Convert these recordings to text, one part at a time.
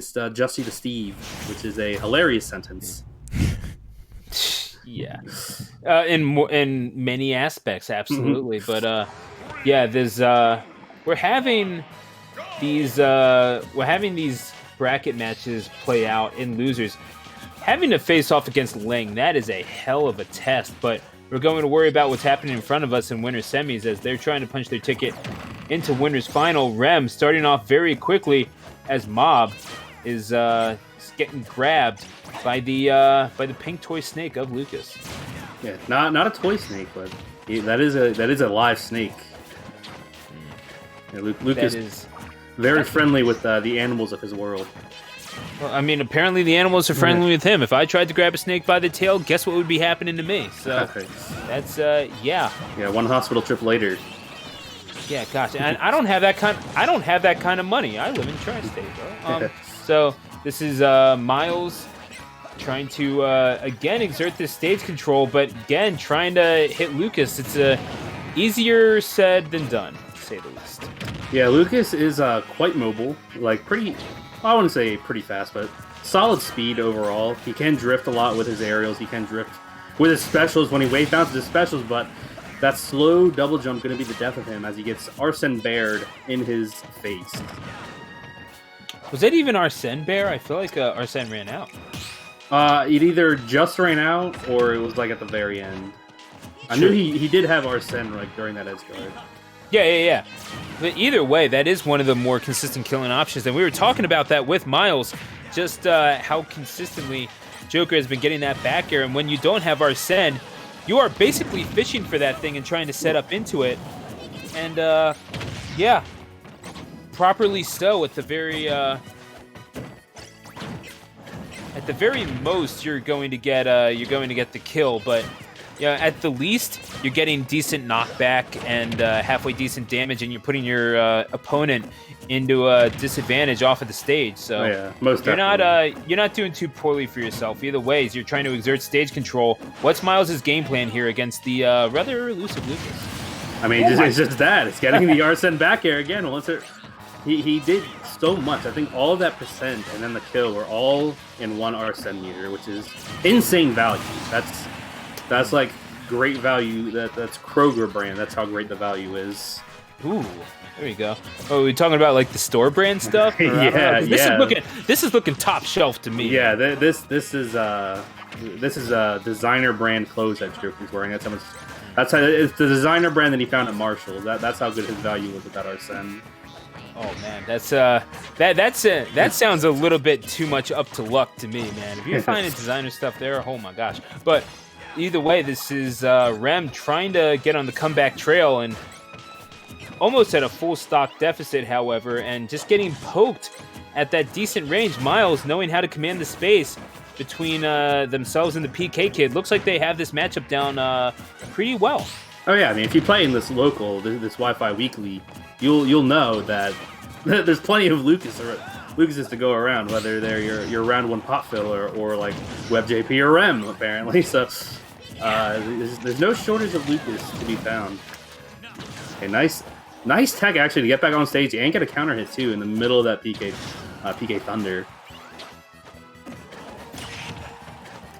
It's Justy to Steve, which is a hilarious sentence. Yeah, in many aspects, absolutely. But yeah, there's we're having these bracket matches play out in losers. Having to face off against Ling, that is a hell of a test. But we're going to worry about what's happening in front of us in winner semis as they're trying to punch their ticket into winners final. Rem starting off very quickly as Mob is getting grabbed by the pink toy snake of Lucas. Yeah, not a toy snake, but that is a live snake. Yeah, Lucas is very friendly with the animals of his world. Well, I mean, apparently the animals are friendly with him. If I tried to grab a snake by the tail, guess what would be happening to me? So that's yeah. Yeah, one hospital trip later. Yeah, gosh, and I don't have that kind of money. I live in Tri-State, bro. So this is Myles trying to again exert this stage control, but again trying to hit Lucas. It's easier said than done, to say the least. Yeah, Lucas is quite mobile, like pretty. I wouldn't say pretty fast, but solid speed overall. He can drift a lot with his aerials. He can drift with his specials when he wave bounces his specials, but that slow double jump going to be the death of him as he gets Arsene bared in his face. Was that even Arsene Bear? I feel like Arsene ran out. It either just ran out or it was like at the very end. I knew he did have Arsene like during that edge guard. Yeah. But either way, that is one of the more consistent killing options. And we were talking about that with Myles, just how consistently Joker has been getting that back air. And when you don't have Arsene, you are basically fishing for that thing and trying to set up into it. And yeah, properly so. At the very most, you're going to get the kill, but. Yeah, at the least, you're getting decent knockback and halfway decent damage, and you're putting your opponent into a disadvantage off of the stage. So you're not doing too poorly for yourself. Either ways, you're trying to exert stage control. What's Myles' game plan here against the rather elusive Lucas? I mean, it's just that. It's getting the Arsene back air again. He did so much. I think all of that percent and then the kill were all in one Arsene meter, which is insane value. That's like great value. That's Kroger brand. That's how great the value is. Ooh, there you go. Oh, we're talking about like the store brand stuff. Yeah. This is looking top shelf to me. Yeah, this is designer brand clothes that Joker's wearing. That's how it's the designer brand that he found at Marshall. That's how good his value was with that Arsene. Oh man, that sounds a little bit too much up to luck to me, man. If you're finding designer stuff there, oh my gosh. But either way, this is Rem trying to get on the comeback trail and almost at a full stock deficit, however, and just getting poked at that decent range. Myles, knowing how to command the space between themselves and the PK Kid, looks like they have this matchup down pretty well. Oh yeah, I mean, if you play in this this Wi-Fi weekly, you'll know that there's plenty of Lucases to go around, whether they're your round one pot filler or like WebJP or Rem, apparently. So there's no shortage of Lucas to be found. Okay, nice tech actually to get back on stage and get a counter hit too in the middle of that PK Thunder.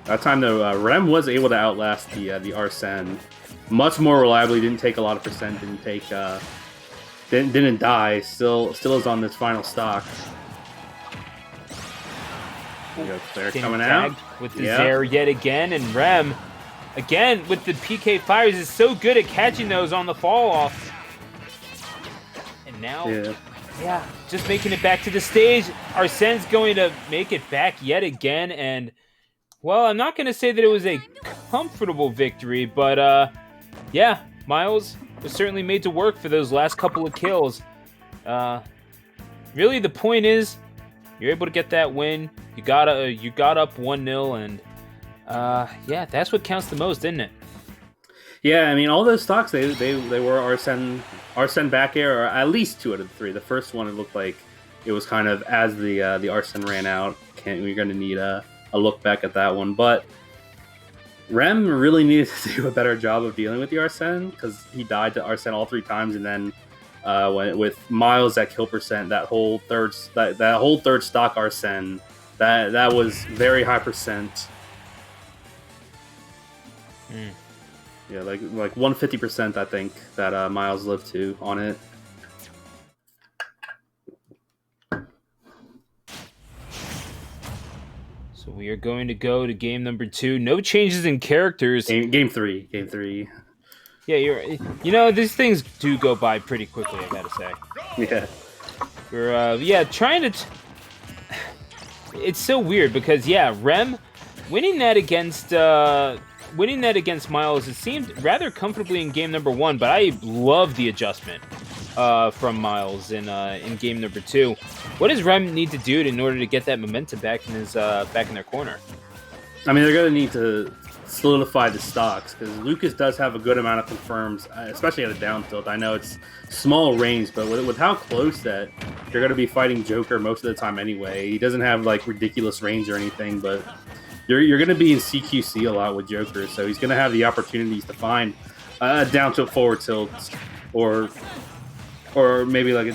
That time though, Rem was able to outlast the Arsene much more reliably. Didn't take a lot of percent. Didn't die. Still is on this final stock. They're coming out with the Zaire yet again, and Rem again with the PK fires is so good at catching those on the fall off. And now, just making it back to the stage. Arsene's going to make it back yet again, and well, I'm not going to say that it was a comfortable victory, but Myles was certainly made to work for those last couple of kills. Really, the point is, you're able to get that win. You got up 1-0, and that's what counts the most, isn't it? Yeah, I mean, all those stocks they were Arsene back air, or at least 2 out of the 3. The first one, it looked like it was kind of as the Arsene ran out. We're going to need a look back at that one, but Rem really needed to do a better job of dealing with the Arsene because he died to Arsene all 3 times, and then with Myles at kill percent, that whole third stock Arsene, that was very high percent. Yeah, like 150%, I think, that Myles lived to on it. So we are going to go to game number 2. No changes in characters. Game three. Yeah, these things do go by pretty quickly, I gotta say. Yeah. We're trying to. It's so weird because Rem winning that against Myles, it seemed rather comfortably in game number 1, but I love the adjustment from Myles in game number 2. What does Rem need to do in order to get that momentum back in their corner? I mean, they're gonna need to solidify the stocks because Lucas does have a good amount of confirms, especially at a down tilt. I know it's small range, but with how close that you're gonna be fighting Joker most of the time anyway. He doesn't have like ridiculous range or anything, but you're gonna be in CQC a lot with Joker, so he's gonna have the opportunities to find a down tilt, forward tilt, or maybe like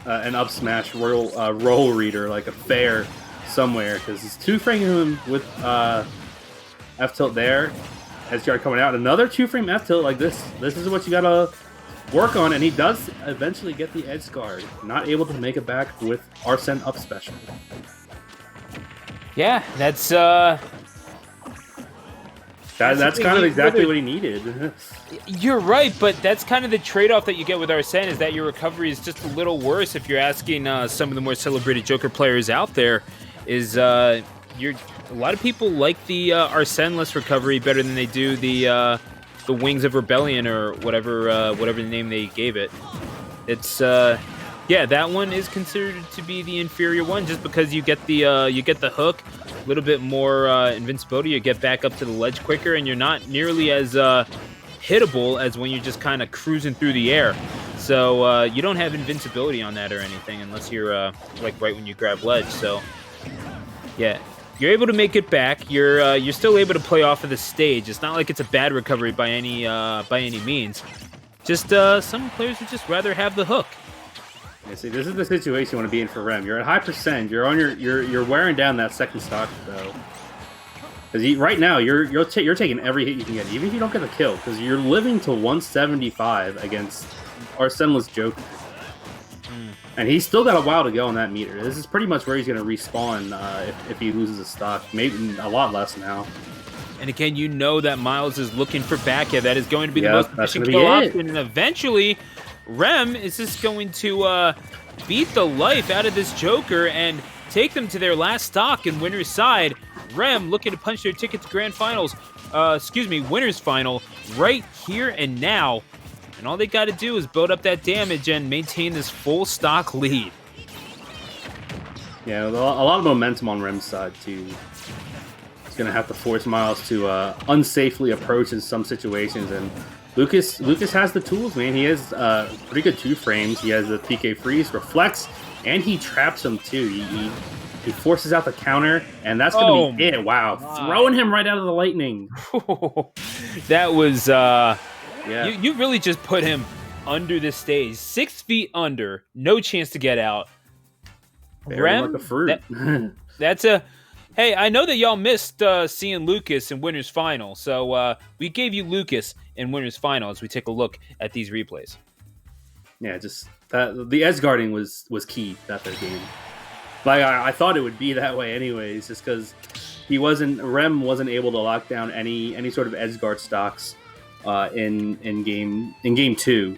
an up smash roll reader, like a fair somewhere, because he's two-framing him with F tilt there. SGR coming out, another two-frame F tilt like this. This is what you gotta work on, and he does eventually get the edge guard. Not able to make it back with Arsene up special. Yeah, that's kind of exactly what he needed. You're right, but that's kind of the trade-off that you get with Arsene, is that your recovery is just a little worse if you're asking some of the more celebrated Joker players out there. A lot of people like the Arsene-less recovery better than they do the Wings of Rebellion or whatever the name they gave it. It's that one is considered to be the inferior one, just because you get the hook, a little bit more invincibility. You get back up to the ledge quicker, and you're not nearly as hittable as when you're just kind of cruising through the air. So you don't have invincibility on that or anything unless you're like right when you grab ledge. So yeah, you're able to make it back. You're still able to play off of the stage. It's not like it's a bad recovery by any means. Just some players would just rather have the hook. Yeah, see, this is the situation you want to be in for Rem. You're at high percent. You're on you're wearing down that second stock though. Because right now you're taking every hit you can get, even if you don't get the kill, because you're living to 175 against Arsenel's Joker. And he's still got a while to go on that meter. This is pretty much where he's going to respawn if he loses a stock. Maybe a lot less now. And again, you know that Myles is looking for back air. That is going to be the most efficient kill option. And eventually, Rem is just going to beat the life out of this Joker and take them to their last stock in winner's side. Rem looking to punch their ticket to grand finals. Winner's final right here and now. And all they got to do is build up that damage and maintain this full stock lead. Yeah, a lot of momentum on Rem's side, too. He's going to have to force Myles to unsafely approach in some situations. And Lucas has the tools, man. He has pretty good two frames. He has the PK freeze, reflects, and he traps him, too. He forces out the counter, and that's going to be it. Wow. Throwing him right out of the lightning. That was... Yeah. You really just put him under the stage, 6 feet under, no chance to get out. Rem, like a fruit. That's a... Hey, I know that y'all missed seeing Lucas in Winner's Final, so we gave you Lucas in Winner's Final as we take a look at these replays. Yeah, just the edge guarding was key that third game. Like I thought it would be that way anyways, just because Rem wasn't able to lock down any sort of edge guard stocks. In game 2,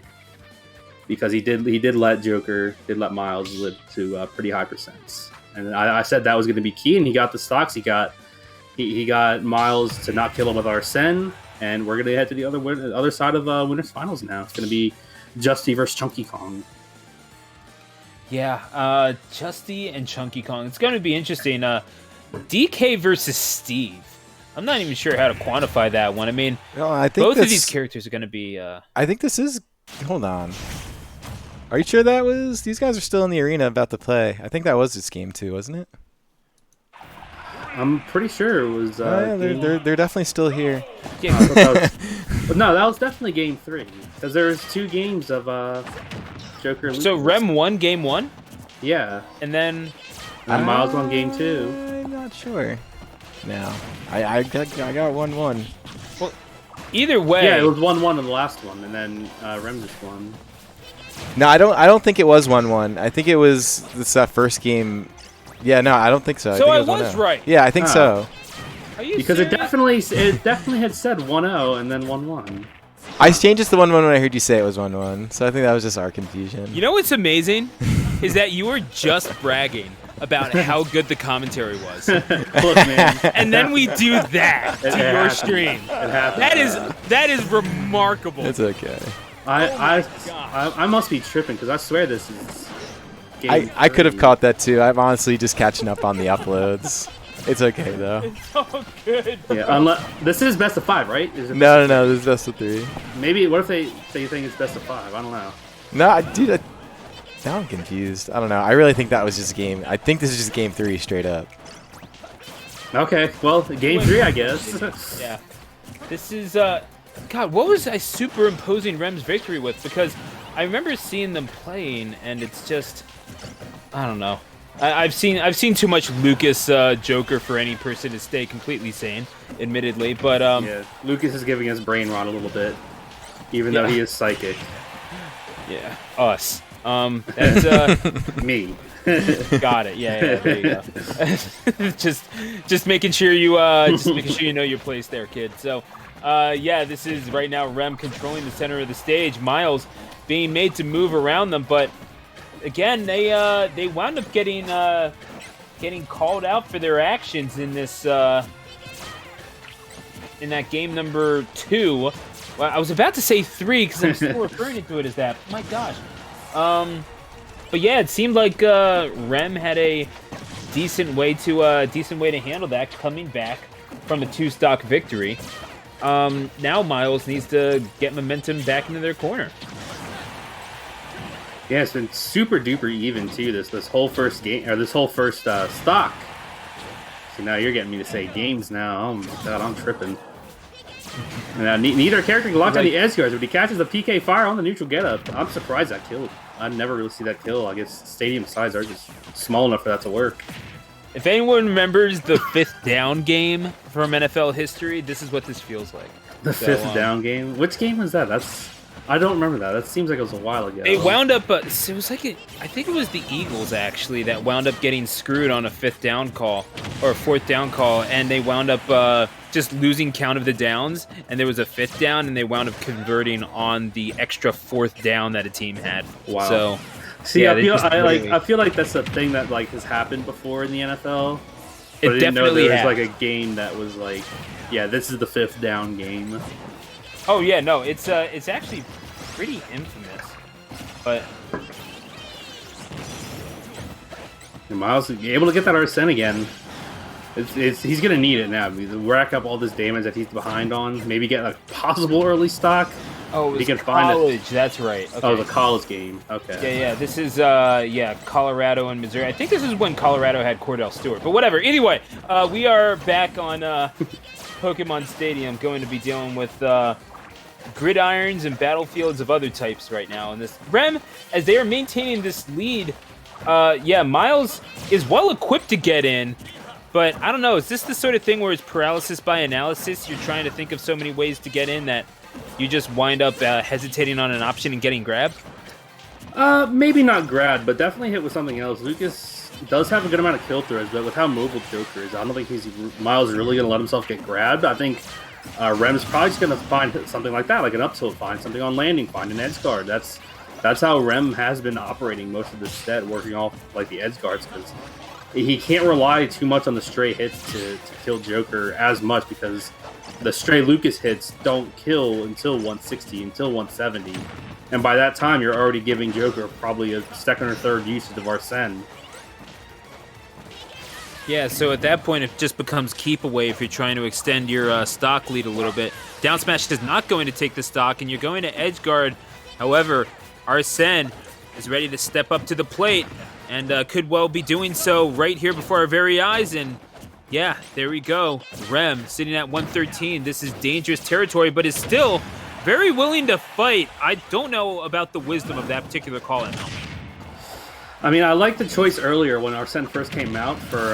because he did let Myles live to pretty high percents, and I said that was going to be key, and he got the stocks. He got Myles to not kill him with Arsene, and we're going to head to the other side of Winners Finals now. It's going to be Justy versus Chunky Kong. Yeah, Justy and Chunky Kong. It's going to be interesting. DK versus Steve. I'm not even sure how to quantify that one. I mean, I think both of these characters are going to be... I think this is... Hold on. Are you sure that was... These guys are still in the arena about to play. I think that was this game 2, wasn't it? I'm pretty sure it was... yeah, they're definitely still here. Yeah. But no, that was definitely game 3 because there was 2 games of Joker. So Lucas. Rem won game 1, Yeah, and then and Myles won game 2. I'm not sure. No, I got 1-1. well, either way. Yeah, it was 1-1 in the last one, and then Rem just won. No, I don't think it was 1-1. I think it was this first game. Yeah, no, I don't think so. So think I it was 1-0. right. Yeah, I think so. Are you Because serious? it definitely had said 1-0 and then 1-1. I changed it to 1-1 when I heard you say it was 1-1. So I think that was just our confusion. You know what's amazing is that you were just bragging about how good the commentary was, Look, man. and then we do that to It your happens. stream. It happens. That is remarkable. It's okay. I must be tripping because I swear this is. Game I could have 3. caught that too. I'm honestly just catching up on the uploads. It's okay though. It's so good. Yeah, unless this is best of 5, right? Is it No, this is best of 3. Maybe what if they think it's best of 5? I don't know. No, dude, now I'm confused. I don't know. I really think that was just game. I think this is just game 3 straight up. Okay, well, game 3, I guess. Yeah. This is God, what was I superimposing Rem's victory with? Because I remember seeing them playing, and it's just, I don't know. I've seen too much Lucas Joker for any person to stay completely sane, admittedly. But Yeah, Lucas is giving us brain rot a little bit, even though he is psychic. yeah, us. That's Me. got it. Yeah, there you go. just making sure you know your place there, kid. So, yeah, this is right now Rem controlling the center of the stage. Myles being made to move around them, but again, they wound up getting called out for their actions in this in that game number 2. Well, I was about to say 3 because I'm still referring to it as that. My gosh. But yeah, it seemed like Rem had a decent way to handle that, coming back from a 2-stock victory. Now Myles needs to get momentum back into their corner. Yeah, it's been super duper even too. This whole first game or this whole first stock. So now you're getting me to say games now. Oh my god, I'm tripping. Now neither character can lock on the edge guards, but he catches the PK fire on the neutral getup. I'm surprised that killed. I never really see that kill. I guess stadium size are just small enough for that to work. If anyone remembers the 5th down game from NFL history, this is what this feels like. The 5th down game. Which game was that? I don't remember that. That seems like it was a while ago. They wound up. It was like I think it was the Eagles actually that wound up getting screwed on a 5th down call or a 4th down call, and they wound up just losing count of the downs. And there was a 5th down, and they wound up converting on the extra 4th down that a team had. Wow. So, see, yeah, I feel like that's a thing that like has happened before in the NFL. But It I didn't know definitely there was has. like a game that was like, yeah, this is the 5th down game. Oh yeah, no, it's actually pretty infamous, but And Myles is able to get that Arsene again. He's gonna need it now. Rack up all this damage that he's behind on. Maybe get a possible early stock. oh, it He was can find it. college. That's right. Okay. Oh, the college game. Okay. Yeah. This is Colorado and Missouri. I think this is when Colorado had Cordell Stewart, but whatever. Anyway, we are back on Pokemon Stadium, going to be dealing with gridirons and battlefields of other types right now. And this Rem, as they are maintaining this lead, Myles is well equipped to get in. But I don't know, is this the sort of thing where it's paralysis by analysis? You're trying to think of so many ways to get in that you just wind up hesitating on an option and getting grabbed? Maybe not grabbed, but definitely hit with something else. Lucas does have a good amount of kill threads, but with how mobile Joker is, I don't think Myles is really going to let himself get grabbed. I think Rem's probably just going to find something like that, like an up tilt, find something on landing, find an edge guard. That's how Rem has been operating most of this set, working off like the edge guards, because he can't rely too much on the stray hits to kill Joker as much, because the stray Lucas hits don't kill until 160, until 170. And by that time, you're already giving Joker probably a second or third usage of Arsene. Yeah, so at that point, it just becomes keep away if you're trying to extend your stock lead a little bit. Down smash is not going to take the stock, and you're going to edge guard. However, Arsene is ready to step up to the plate, and could well be doing so right here before our very eyes. And yeah, there we go. Rem sitting at 113. This is dangerous territory, but is still very willing to fight. I don't know about the wisdom of that particular call-in, though. I mean, I like the choice earlier when Arsene first came out for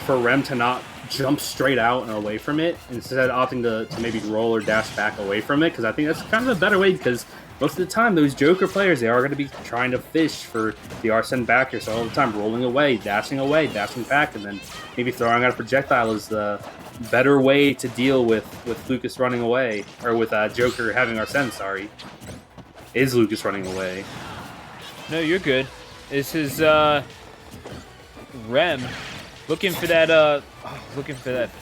Rem to not jump straight out and away from it, instead opting to maybe roll or dash back away from it, because I think that's kind of a better way, because most of the time those Joker players, they are going to be trying to fish for the Arsene backer, so all the time rolling away, dashing back, and then maybe throwing out a projectile is the better way to deal with Lucas running away, or with Joker having Arsene, sorry. Is Lucas running away? No, you're good. This is Rem looking for that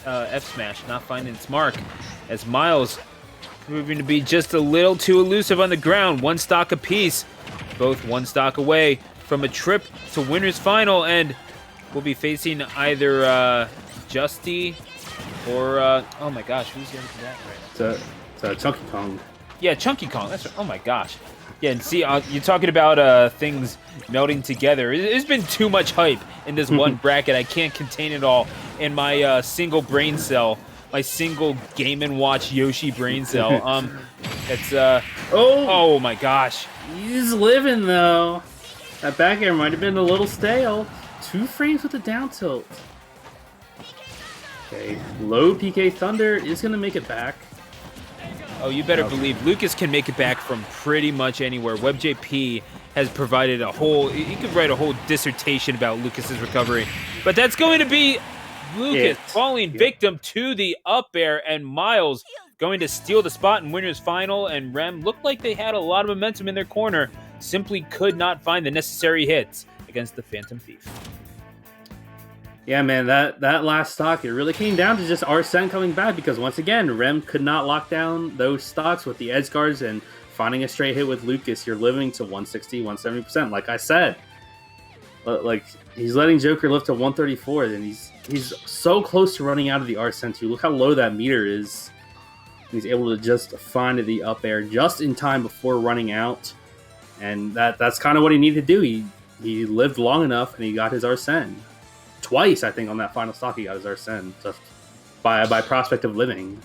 F smash, not finding its mark, as Myles proving to be just a little too elusive on the ground. One stock apiece, both one stock away from a trip to winners final, and we'll be facing either Justy or oh my gosh, who's getting to that right It's a Chunky Kong. Yeah, Chunky Kong. That's right. Oh my gosh. Yeah, and see, you're talking about things melding together. There's been too much hype in this one bracket. I can't contain it all in my single brain cell, my single Game & Watch Yoshi brain cell. It's oh my gosh. He's living though. That back air might have been a little stale. 2 frames with the down tilt. Okay, low PK Thunder is gonna make it back. Oh, you better believe Lucas can make it back from pretty much anywhere. WebJP has provided a whole... He could write a whole dissertation about Lucas's recovery. But that's going to be Lucas falling victim to the up air, and Myles going to steal the spot in winners final, and Rem looked like they had a lot of momentum in their corner, simply could not find the necessary hits against the Phantom Thief. Yeah, man, that last stock, it really came down to just Arsene coming back, because once again, Rem could not lock down those stocks with the edge guards, and finding a straight hit with Lucas, you're living to 160, 170%. Like I said, like he's letting Joker lift to 134, and he's so close to running out of the Arsene too. Look how low that meter is. He's able to just find the up air just in time before running out, and that's kind of what he needed to do. He lived long enough, and he got his Arsene. Twice, I think, on that final stock, he got his Arsene just by prospect of living.